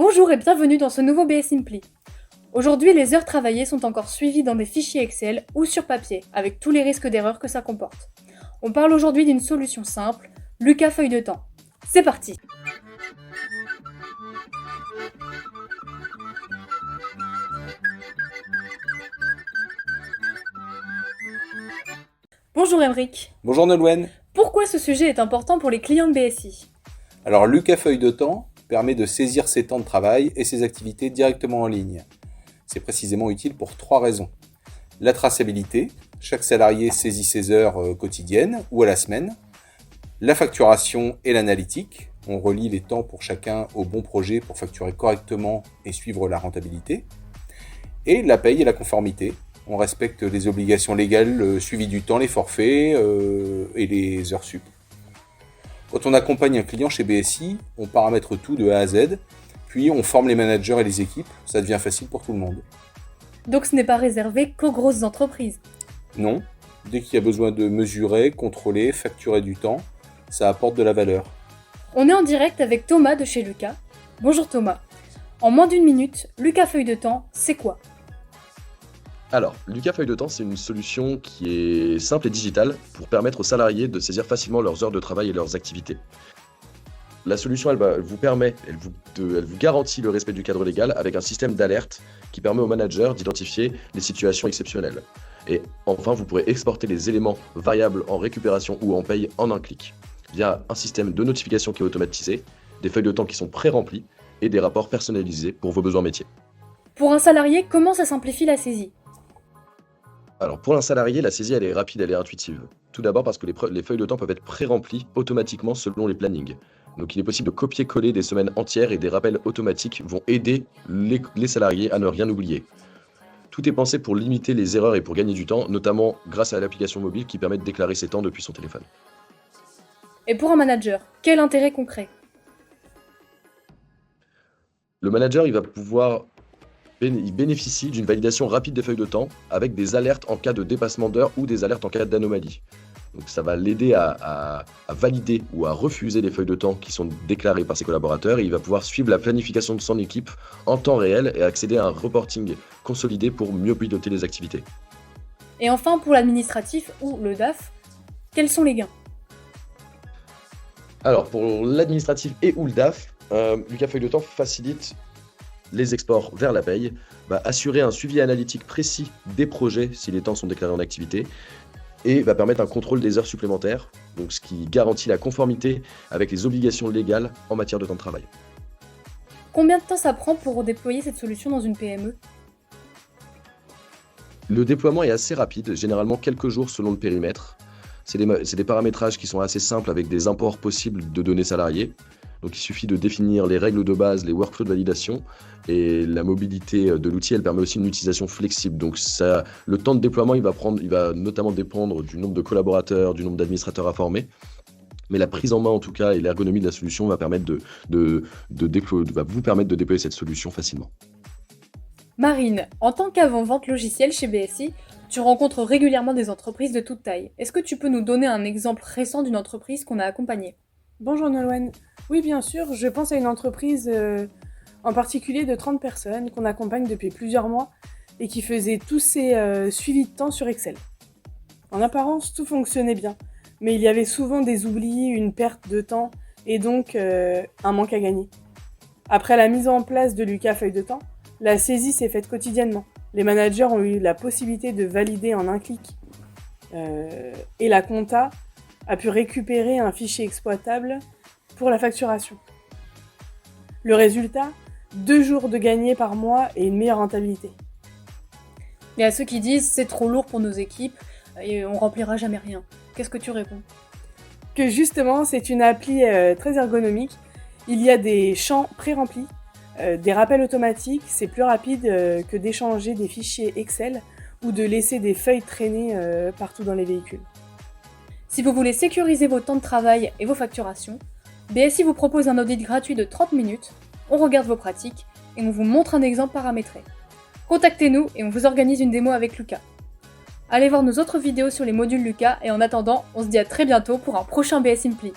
Bonjour et bienvenue dans ce nouveau BS Simply. Aujourd'hui, les heures travaillées sont encore suivies dans des fichiers Excel ou sur papier, avec tous les risques d'erreur que ça comporte. On parle aujourd'hui d'une solution simple, Lucas Feuille de temps. C'est parti! Bonjour Emeric. Bonjour Nolwenn. Pourquoi ce sujet est important pour les clients de BSI? Alors Lucas Feuille de temps permet de saisir ses temps de travail et ses activités directement en ligne. C'est précisément utile pour 3 raisons. La traçabilité, chaque salarié saisit ses heures quotidiennes ou à la semaine. La facturation et l'analytique, on relie les temps pour chacun au bon projet pour facturer correctement et suivre la rentabilité. Et la paye et la conformité, on respecte les obligations légales, le suivi du temps, les forfaits et les heures sup. Quand on accompagne un client chez BSI, on paramètre tout de A à Z, puis on forme les managers et les équipes, ça devient facile pour tout le monde. Donc ce n'est pas réservé qu'aux grosses entreprises. Non, dès qu'il y a besoin de mesurer, contrôler, facturer du temps, ça apporte de la valeur. On est en direct avec Thomas de chez Lucas. Bonjour Thomas. En moins d'1 minute, Lucas Feuille de temps, c'est quoi? Alors, Lucas Feuille de temps, c'est une solution qui est simple et digitale pour permettre aux salariés de saisir facilement leurs heures de travail et leurs activités. La solution, elle vous garantit le respect du cadre légal avec un système d'alerte qui permet aux managers d'identifier les situations exceptionnelles. Et enfin, vous pourrez exporter les éléments variables en récupération ou en paye en un clic, via un système de notification qui est automatisé, des feuilles de temps qui sont pré-remplies et des rapports personnalisés pour vos besoins métiers. Pour un salarié, comment ça simplifie la saisie? Alors pour un salarié, la saisie elle est rapide, elle est intuitive. Tout d'abord parce que les feuilles de temps peuvent être pré-remplies automatiquement selon les plannings. Donc il est possible de copier-coller des semaines entières et des rappels automatiques vont aider les salariés à ne rien oublier. Tout est pensé pour limiter les erreurs et pour gagner du temps, notamment grâce à l'application mobile qui permet de déclarer ses temps depuis son téléphone. Et pour un manager, quel intérêt concret? Le manager il bénéficie d'une validation rapide des feuilles de temps avec des alertes en cas de dépassement d'heures ou des alertes en cas d'anomalie. Donc ça va l'aider à valider ou à refuser les feuilles de temps qui sont déclarées par ses collaborateurs et il va pouvoir suivre la planification de son équipe en temps réel et accéder à un reporting consolidé pour mieux piloter les activités. Et enfin, pour l'administratif ou le DAF, quels sont les gains? Alors pour l'administratif et ou le DAF, Lucas Feuille de temps facilite les exports vers la paye, va assurer un suivi analytique précis des projets si les temps sont déclarés en activité et va permettre un contrôle des heures supplémentaires, donc ce qui garantit la conformité avec les obligations légales en matière de temps de travail. Combien de temps ça prend pour déployer cette solution dans une PME? Le déploiement est assez rapide, généralement quelques jours selon le périmètre. C'est des paramétrages qui sont assez simples avec des imports possibles de données salariées. Donc il suffit de définir les règles de base, les workflows de validation et la mobilité de l'outil, elle permet aussi une utilisation flexible. Donc le temps de déploiement, il va notamment dépendre du nombre de collaborateurs, du nombre d'administrateurs à former. Mais la prise en main en tout cas et l'ergonomie de la solution va vous permettre de déployer cette solution facilement. Marine, en tant qu'avant-vente logiciel chez BSI, tu rencontres régulièrement des entreprises de toute taille. Est-ce que tu peux nous donner un exemple récent d'une entreprise qu'on a accompagnée? Bonjour Nolwenn. Oui, bien sûr, je pense à une entreprise en particulier de 30 personnes qu'on accompagne depuis plusieurs mois et qui faisait tous ses suivis de temps sur Excel. En apparence, tout fonctionnait bien, mais il y avait souvent des oublis, une perte de temps et donc un manque à gagner. Après la mise en place de Lucas Feuille de temps, la saisie s'est faite quotidiennement. Les managers ont eu la possibilité de valider en un clic et la compta a pu récupérer un fichier exploitable pour la facturation. Le résultat, 2 jours de gagnés par mois et une meilleure rentabilité. Il y a ceux qui disent c'est trop lourd pour nos équipes et on remplira jamais rien. Qu'est-ce que tu réponds? Que justement, c'est une appli très ergonomique. Il y a des champs pré-remplis, des rappels automatiques. C'est plus rapide que d'échanger des fichiers Excel ou de laisser des feuilles traîner partout dans les véhicules. Si vous voulez sécuriser vos temps de travail et vos facturations, BSI vous propose un audit gratuit de 30 minutes, on regarde vos pratiques et on vous montre un exemple paramétré. Contactez-nous et on vous organise une démo avec Lucas. Allez voir nos autres vidéos sur les modules Lucas et en attendant, on se dit à très bientôt pour un prochain BS Simply.